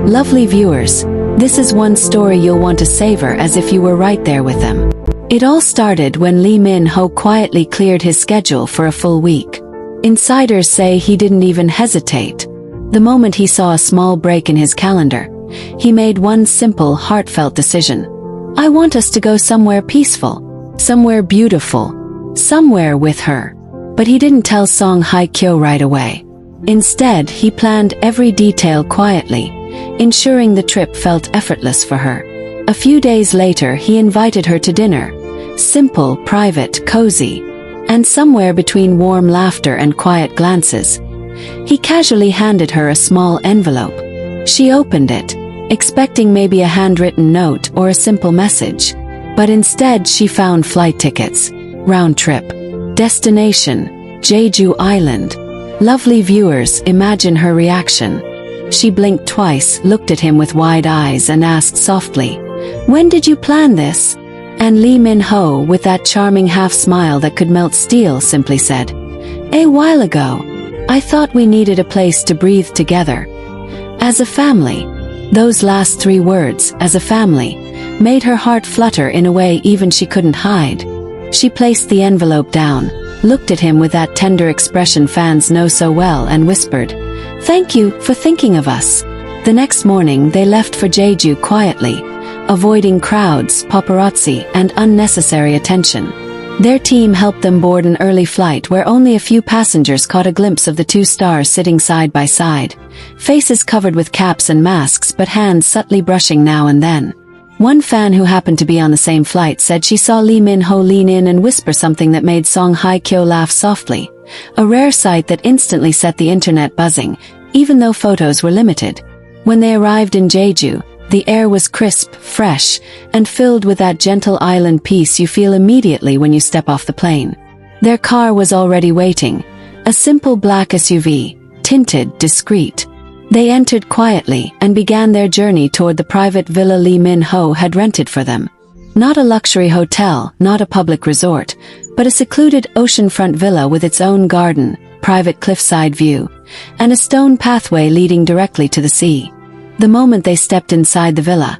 Lovely viewers, this is one story you'll want to savor as if you were right there with them. It all started when Lee Min-ho quietly cleared his schedule for a full week. Insiders say he didn't even hesitate. The moment he saw a small break in his calendar, he made one simple, heartfelt decision. I want us to go somewhere peaceful, somewhere beautiful, somewhere with her. But he didn't tell Hye Kyo right away. Instead, he planned every detail quietly, ensuring the trip felt effortless for her. A few days later, he invited her to dinner. Simple, private, cozy, and somewhere between warm laughter and quiet glances. He casually handed her a small envelope. She opened it, expecting maybe a handwritten note or a simple message. But instead she found flight tickets, round trip, destination, Jeju Island. Lovely viewers, imagine her reaction. She blinked twice, looked at him with wide eyes and asked softly, "When did you plan this?" And Lee Min-ho, with that charming half-smile that could melt steel, simply said, "A while ago. I thought we needed a place to breathe together. As a family." Those last 3 words, "as a family," made her heart flutter in a way even she couldn't hide. She placed the envelope down, looked at him with that tender expression fans know so well, and whispered, "Thank you for thinking of us." The next morning they left for Jeju quietly, avoiding crowds, paparazzi, and unnecessary attention. Their team helped them board an early flight where only a few passengers caught a glimpse of the 2 stars sitting side by side, faces covered with caps and masks but hands subtly brushing now and then. One fan who happened to be on the same flight said she saw Lee Min-ho lean in and whisper something that made Hye Kyo laugh softly, a rare sight that instantly set the internet buzzing, even though photos were limited. When they arrived in Jeju, the air was crisp, fresh, and filled with that gentle island peace you feel immediately when you step off the plane. Their car was already waiting, a simple black SUV, tinted, discreet. They entered quietly and began their journey toward the private villa Lee Min-ho had rented for them. Not a luxury hotel, not a public resort, but a secluded oceanfront villa with its own garden, private cliffside view, and a stone pathway leading directly to the sea. The moment they stepped inside the villa,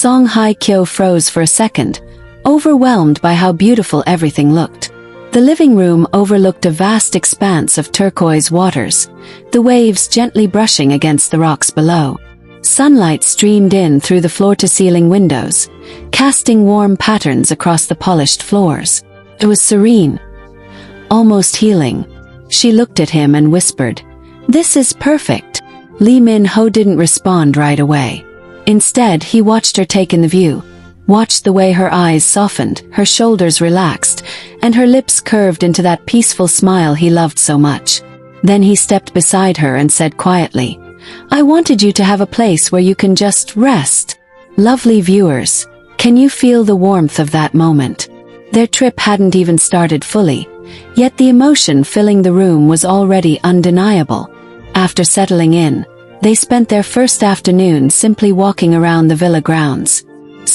Hye Kyo froze for a second, overwhelmed by how beautiful everything looked. The living room overlooked a vast expanse of turquoise waters, the waves gently brushing against the rocks below. Sunlight streamed in through the floor-to-ceiling windows, casting warm patterns across the polished floors. It was serene, almost healing. She looked at him and whispered, "This is perfect." Lee Min-ho didn't respond right away. Instead, he watched her take in the view, watched the way her eyes softened, her shoulders relaxed, and her lips curved into that peaceful smile he loved so much. Then he stepped beside her and said quietly, "I wanted you to have a place where you can just rest." Lovely viewers, can you feel the warmth of that moment? Their trip hadn't even started fully, yet the emotion filling the room was already undeniable. After settling in, they spent their first afternoon simply walking around the villa grounds.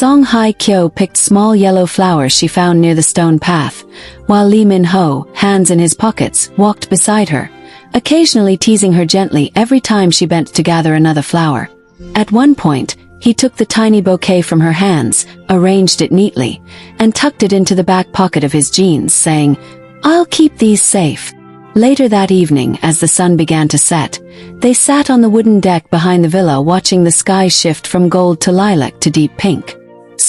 Hye Kyo picked small yellow flowers she found near the stone path, while Lee Min-ho, hands in his pockets, walked beside her, occasionally teasing her gently every time she bent to gather another flower. At one point, he took the tiny bouquet from her hands, arranged it neatly, and tucked it into the back pocket of his jeans, saying, "I'll keep these safe." Later that evening, as the sun began to set, they sat on the wooden deck behind the villa watching the sky shift from gold to lilac to deep pink.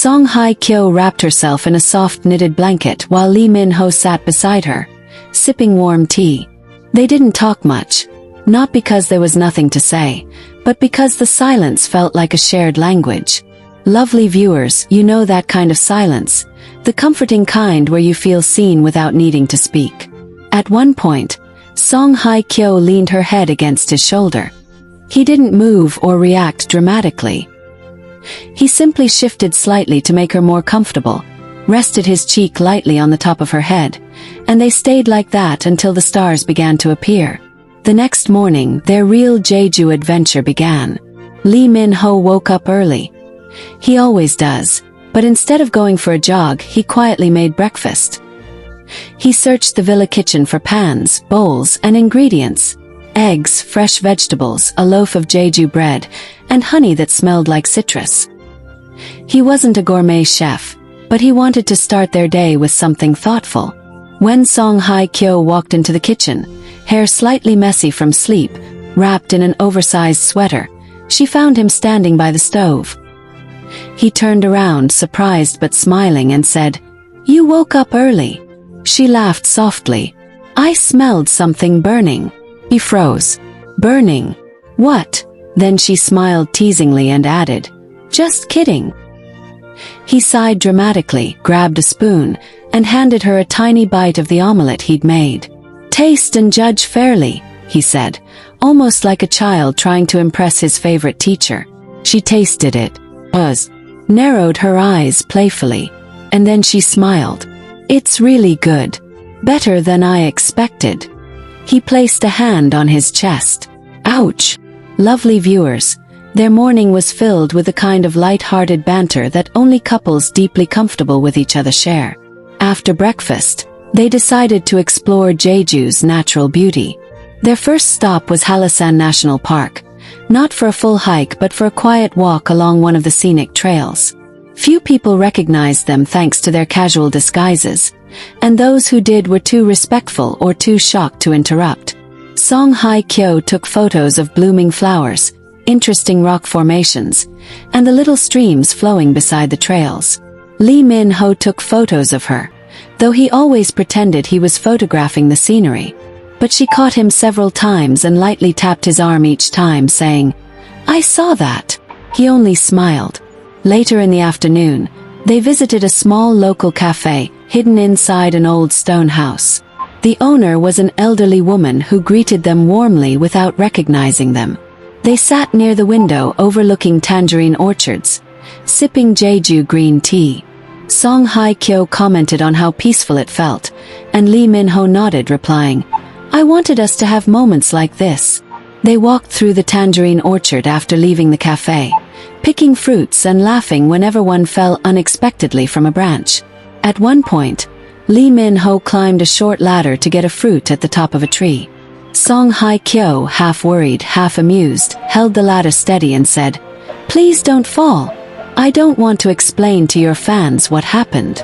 Hye Kyo wrapped herself in a soft knitted blanket while Lee Min-ho sat beside her, sipping warm tea. They didn't talk much, not because there was nothing to say, but because the silence felt like a shared language. Lovely viewers, you know that kind of silence, the comforting kind where you feel seen without needing to speak. At one point, Hye Kyo leaned her head against his shoulder. He didn't move or react dramatically. He simply shifted slightly to make her more comfortable, rested his cheek lightly on the top of her head, and they stayed like that until the stars began to appear. The next morning, their real Jeju adventure began. Lee Min-ho woke up early. He always does, but instead of going for a jog, he quietly made breakfast. He searched the villa kitchen for pans, bowls, and ingredients. Eggs, fresh vegetables, a loaf of Jeju bread, and honey that smelled like citrus. He wasn't a gourmet chef, but he wanted to start their day with something thoughtful. When Hye Kyo walked into the kitchen, hair slightly messy from sleep, wrapped in an oversized sweater, she found him standing by the stove. He turned around, surprised but smiling, and said, "You woke up early." She laughed softly. "I smelled something burning." He froze. "Burning? What?" Then she smiled teasingly and added, "Just kidding." He sighed dramatically, grabbed a spoon, and handed her a tiny bite of the omelette he'd made. "Taste and judge fairly," he said, almost like a child trying to impress his favorite teacher. She tasted it, narrowed her eyes playfully, and then she smiled. "It's really good. Better than I expected." He placed a hand on his chest. Ouch! Lovely viewers, their morning was filled with the kind of light-hearted banter that only couples deeply comfortable with each other share. After breakfast, they decided to explore Jeju's natural beauty. Their first stop was Hallasan National Park, not for a full hike but for a quiet walk along one of the scenic trails. Few people recognized them thanks to their casual disguises, and those who did were too respectful or too shocked to interrupt. Hye Kyo took photos of blooming flowers, interesting rock formations, and the little streams flowing beside the trails. Lee Min-ho took photos of her, though he always pretended he was photographing the scenery. But she caught him several times and lightly tapped his arm each time, saying, "I saw that." He only smiled. Later in the afternoon, they visited a small local cafe, hidden inside an old stone house. The owner was an elderly woman who greeted them warmly without recognizing them. They sat near the window overlooking tangerine orchards, sipping Jeju green tea. Hye Kyo commented on how peaceful it felt, and Lee Min-ho nodded, replying, "I wanted us to have moments like this." They walked through the tangerine orchard after leaving the cafe, picking fruits and laughing whenever one fell unexpectedly from a branch. At one point, Lee Min-ho climbed a short ladder to get a fruit at the top of a tree. Hye Kyo, half worried, half amused, held the ladder steady and said, "Please don't fall. I don't want to explain to your fans what happened."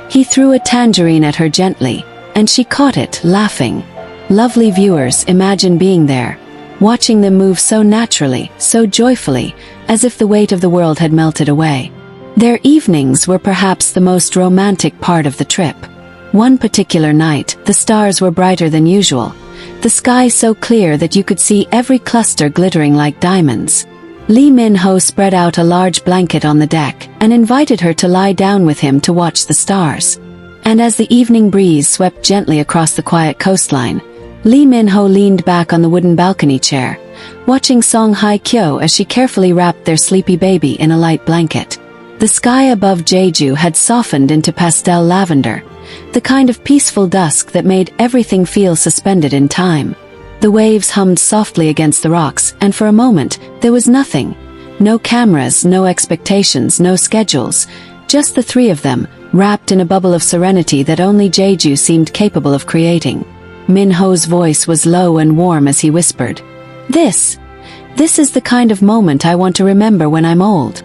He threw a tangerine at her gently, and she caught it, laughing. Lovely viewers, imagine being there, watching them move so naturally, so joyfully, as if the weight of the world had melted away. Their evenings were perhaps the most romantic part of the trip. One particular night, the stars were brighter than usual, the sky so clear that you could see every cluster glittering like diamonds. Lee Min-ho spread out a large blanket on the deck and invited her to lie down with him to watch the stars. And as the evening breeze swept gently across the quiet coastline, Lee Min-ho leaned back on the wooden balcony chair, watching Hye Kyo as she carefully wrapped their sleepy baby in a light blanket. The sky above Jeju had softened into pastel lavender, the kind of peaceful dusk that made everything feel suspended in time. The waves hummed softly against the rocks, and for a moment, there was nothing. No cameras, no expectations, no schedules, just the three of them, wrapped in a bubble of serenity that only Jeju seemed capable of creating. Min-ho's voice was low and warm as he whispered, This is the kind of moment I want to remember when I'm old."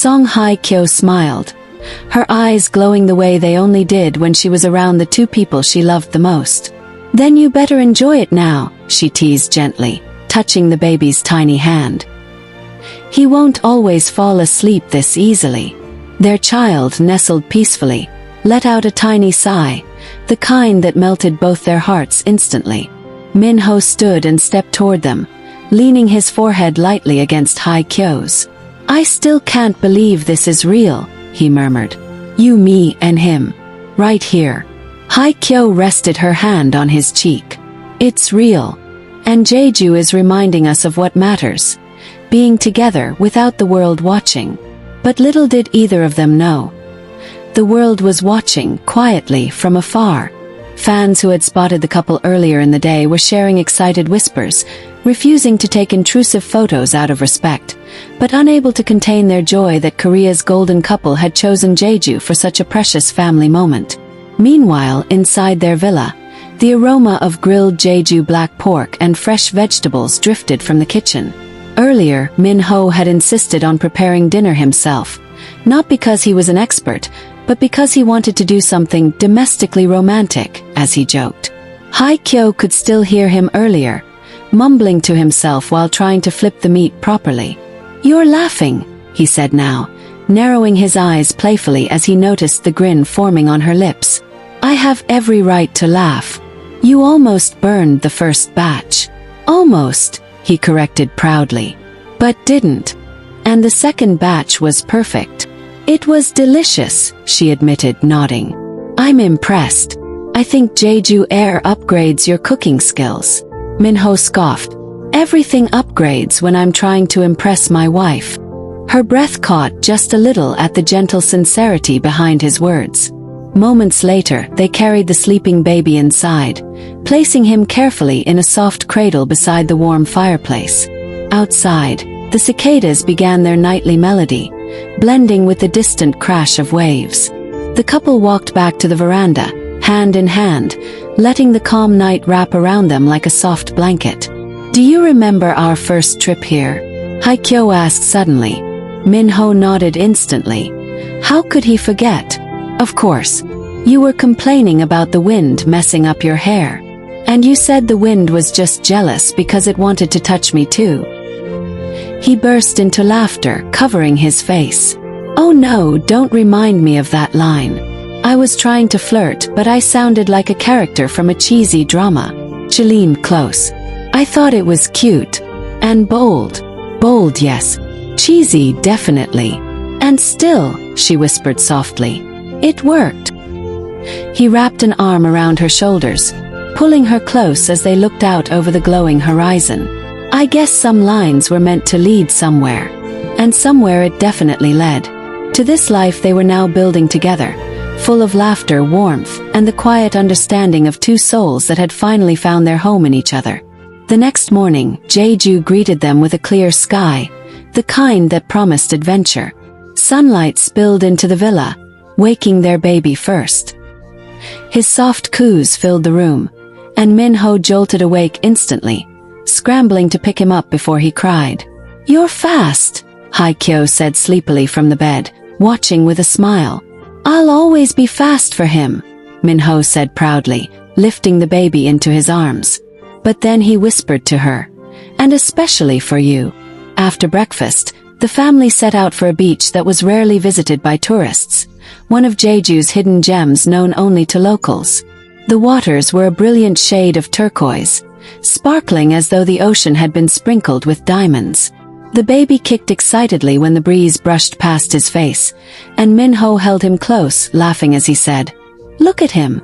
Hye Kyo smiled, her eyes glowing the way they only did when she was around the two people she loved the most. "Then you better enjoy it now," she teased gently, touching the baby's tiny hand. "He won't always fall asleep this easily." Their child nestled peacefully, let out a tiny sigh, the kind that melted both their hearts instantly. Min-ho stood and stepped toward them, leaning his forehead lightly against Hye Kyo's. "I still can't believe this is real," he murmured. "You, me, and him. Right here." Hye Kyo rested her hand on his cheek. "It's real. And Jeju is reminding us of what matters, being together without the world watching." But little did either of them know, the world was watching quietly from afar. Fans who had spotted the couple earlier in the day were sharing excited whispers, refusing to take intrusive photos out of respect, but unable to contain their joy that Korea's golden couple had chosen Jeju for such a precious family moment. Meanwhile, inside their villa, the aroma of grilled Jeju black pork and fresh vegetables drifted from the kitchen. Earlier, Min-ho had insisted on preparing dinner himself, not because he was an expert, but because he wanted to do something domestically romantic, as he joked. Hye Kyo could still hear him earlier, mumbling to himself while trying to flip the meat properly. "You're laughing," he said now, narrowing his eyes playfully as he noticed the grin forming on her lips. "I have every right to laugh. You almost burned the first batch." "Almost," he corrected proudly. "But didn't. And the second batch was perfect." "It was delicious," she admitted, nodding. "I'm impressed. I think Jeju Air upgrades your cooking skills." Min-ho scoffed. "Everything upgrades when I'm trying to impress my wife." Her breath caught just a little at the gentle sincerity behind his words. Moments later, they carried the sleeping baby inside, placing him carefully in a soft cradle beside the warm fireplace. Outside, the cicadas began their nightly melody, blending with the distant crash of waves. The couple walked back to the veranda, hand in hand, letting the calm night wrap around them like a soft blanket. "Do you remember our first trip here?" Hye Kyo asked suddenly. Min-ho nodded instantly. How could he forget? "Of course. You were complaining about the wind messing up your hair. And you said the wind was just jealous because it wanted to touch me too." He burst into laughter, covering his face. "Oh no, don't remind me of that line. I was trying to flirt, but I sounded like a character from a cheesy drama." She leaned close. "I thought it was cute. And bold." "Bold, yes. Cheesy, definitely. And still," she whispered softly, "it worked." He wrapped an arm around her shoulders, pulling her close as they looked out over the glowing horizon. "I guess some lines were meant to lead somewhere. And somewhere it definitely led. To this life they were now building together, full of laughter, warmth, and the quiet understanding of two souls that had finally found their home in each other. The next morning, Jeju greeted them with a clear sky, the kind that promised adventure. Sunlight spilled into the villa, waking their baby first. His soft coos filled the room, and Min-ho jolted awake instantly, scrambling to pick him up before he cried. "You're fast," Hye Kyo said sleepily from the bed, watching with a smile. "I'll always be fast for him," Min-ho said proudly, lifting the baby into his arms. But then he whispered to her, "And especially for you." After breakfast, the family set out for a beach that was rarely visited by tourists, one of Jeju's hidden gems known only to locals. The waters were a brilliant shade of turquoise, sparkling as though the ocean had been sprinkled with diamonds. The baby kicked excitedly when the breeze brushed past his face, and Min-ho held him close, laughing as he said, "Look at him.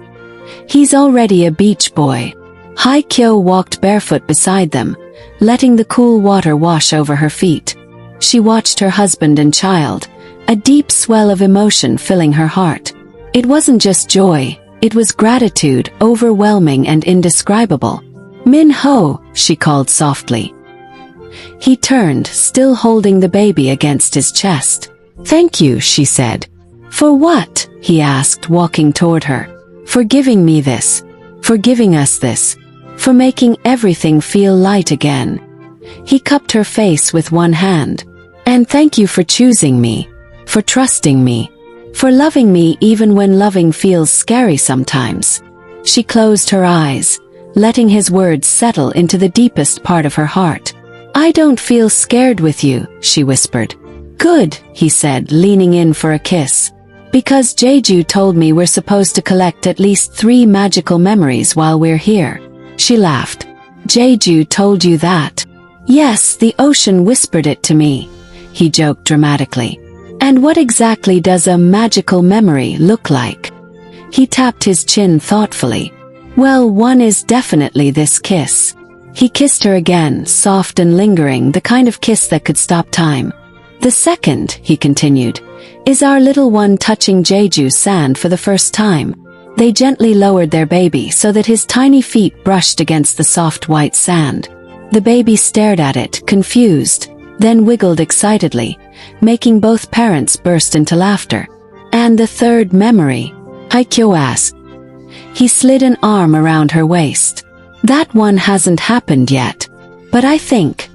He's already a beach boy." Hye Kyo walked barefoot beside them, letting the cool water wash over her feet. She watched her husband and child, a deep swell of emotion filling her heart. It wasn't just joy, it was gratitude, overwhelming and indescribable. "Min-ho," she called softly. He turned, still holding the baby against his chest. "Thank you," she said. "For what?" he asked, walking toward her. "For giving me this. For giving us this. For making everything feel light again." He cupped her face with one hand. "And thank you for choosing me. For trusting me. For loving me even when loving feels scary sometimes." She closed her eyes, letting his words settle into the deepest part of her heart. "I don't feel scared with you," she whispered. "Good," he said, leaning in for a kiss. "Because Jeju told me we're supposed to collect at least 3 magical memories while we're here." She laughed. "Jeju told you that?" "Yes, the ocean whispered it to me," he joked dramatically. "And what exactly does a magical memory look like?" He tapped his chin thoughtfully. "Well, one is definitely this kiss." He kissed her again, soft and lingering, the kind of kiss that could stop time. "The second," he continued, "is our little one touching Jeju's sand for the first time." They gently lowered their baby so that his tiny feet brushed against the soft white sand. The baby stared at it, confused, then wiggled excitedly, making both parents burst into laughter. "And the third memory?" Hye Kyo asked. He slid an arm around her waist. "That one hasn't happened yet. But I think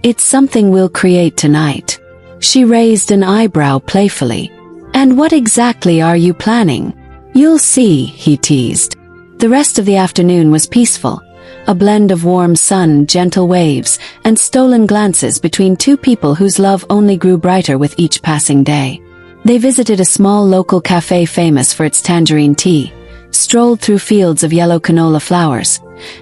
It's something we'll create tonight. She raised an eyebrow playfully. And what exactly are you planning? You'll see, he teased. The rest of the afternoon was peaceful. A blend of warm sun, gentle waves, and stolen glances between two people whose love only grew brighter with each passing day. They visited a small local cafe famous for its tangerine tea, strolled through fields of yellow canola flowers,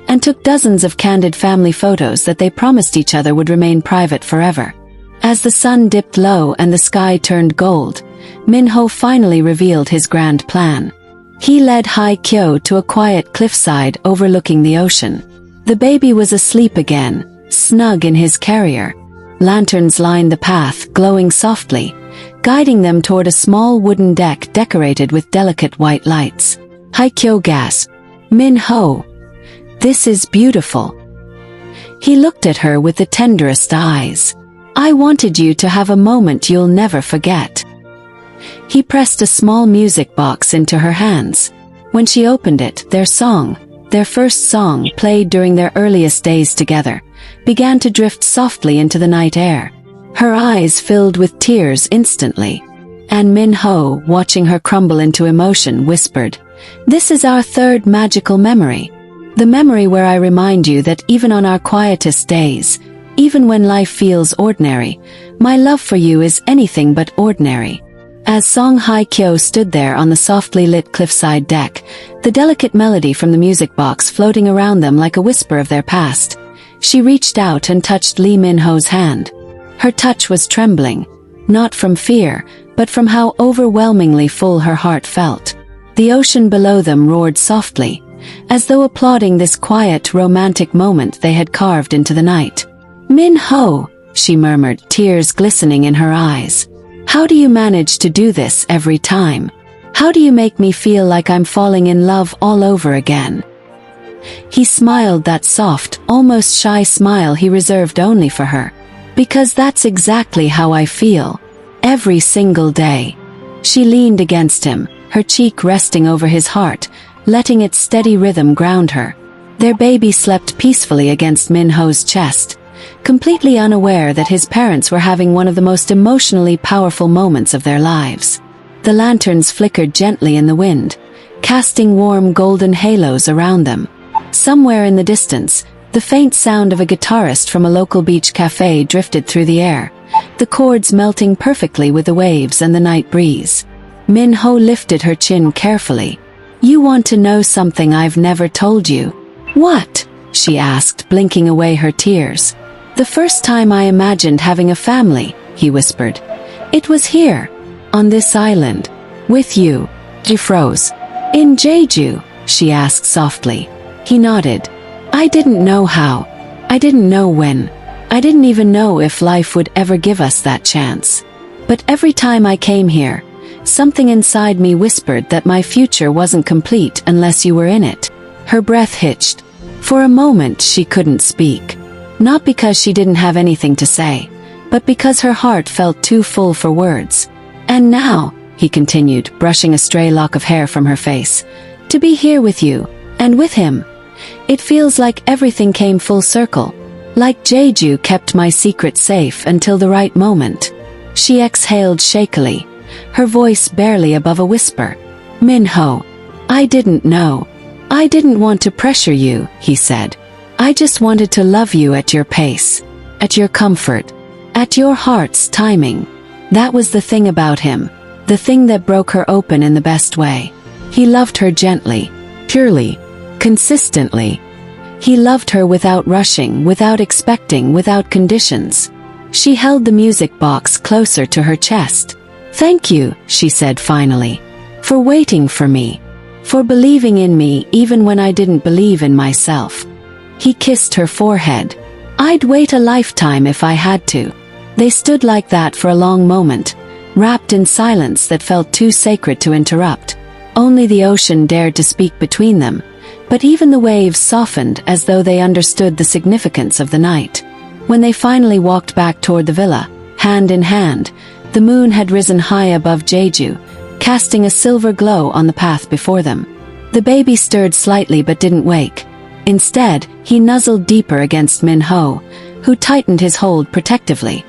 and took dozens of candid family photos that they promised each other would remain private forever. As the sun dipped low and the sky turned gold, Min-ho finally revealed his grand plan. He led Hye Kyo to a quiet cliffside overlooking the ocean. The baby was asleep again, snug in his carrier. Lanterns lined the path, glowing softly, guiding them toward a small wooden deck decorated with delicate white lights. Hye Kyo gasped, "Min-ho, this is beautiful." He looked at her with the tenderest eyes. "I wanted you to have a moment you'll never forget." He pressed a small music box into her hands. When she opened it, their first song played during their earliest days together, began to drift softly into the night air. Her eyes filled with tears instantly. And Min-ho, watching her crumble into emotion, whispered, "This is our third magical memory. The memory where I remind you that even on our quietest days, even when life feels ordinary, my love for you is anything but ordinary." As Song Hye Kyo stood there on the softly lit cliffside deck, the delicate melody from the music box floating around them like a whisper of their past, she reached out and touched Lee Min-ho's hand. Her touch was trembling, not from fear, but from how overwhelmingly full her heart felt. The ocean below them roared softly, as though applauding this quiet, romantic moment they had carved into the night. "Min-ho," she murmured, tears glistening in her eyes. "How do you manage to do this every time? How do you make me feel like I'm falling in love all over again?" He smiled, that soft, almost shy smile he reserved only for her. "Because that's exactly how I feel. Every single day." She leaned against him, her cheek resting over his heart, letting its steady rhythm ground her. Their baby slept peacefully against Min-ho's chest, completely unaware that his parents were having one of the most emotionally powerful moments of their lives. The lanterns flickered gently in the wind, casting warm golden halos around them. Somewhere in the distance, the faint sound of a guitarist from a local beach cafe drifted through the air, the chords melting perfectly with the waves and the night breeze. Min-ho lifted her chin carefully. "You want to know something I've never told you?" "What?" she asked, blinking away her tears. "The first time I imagined having a family," he whispered. "It was here, on this island, with you." She froze. "In Jeju?" she asked softly. He nodded. "I didn't know how. I didn't know when. I didn't even know if life would ever give us that chance. But every time I came here, something inside me whispered that my future wasn't complete unless you were in it." Her breath hitched. For a moment she couldn't speak. Not because she didn't have anything to say, but because her heart felt too full for words. "And now," he continued, brushing a stray lock of hair from her face, "to be here with you, and with him. It feels like everything came full circle. Like Jeju kept my secret safe until the right moment." She exhaled shakily, her voice barely above a whisper. "Min-ho, I didn't know. I didn't want to pressure you," he said. "I just wanted to love you at your pace, at your comfort, at your heart's timing." That was the thing about him, the thing that broke her open in the best way. He loved her gently, purely, consistently. He loved her without rushing, without expecting, without conditions. She held the music box closer to her chest. "Thank you," she said finally, "for waiting for me, for believing in me even when I didn't believe in myself." He kissed her forehead. "I'd wait a lifetime if I had to." They stood like that for a long moment, wrapped in silence that felt too sacred to interrupt. Only the ocean dared to speak between them, but even the waves softened as though they understood the significance of the night. When they finally walked back toward the villa, hand in hand, the moon had risen high above Jeju, casting a silver glow on the path before them. The baby stirred slightly but didn't wake. Instead, he nuzzled deeper against Min-ho, who tightened his hold protectively.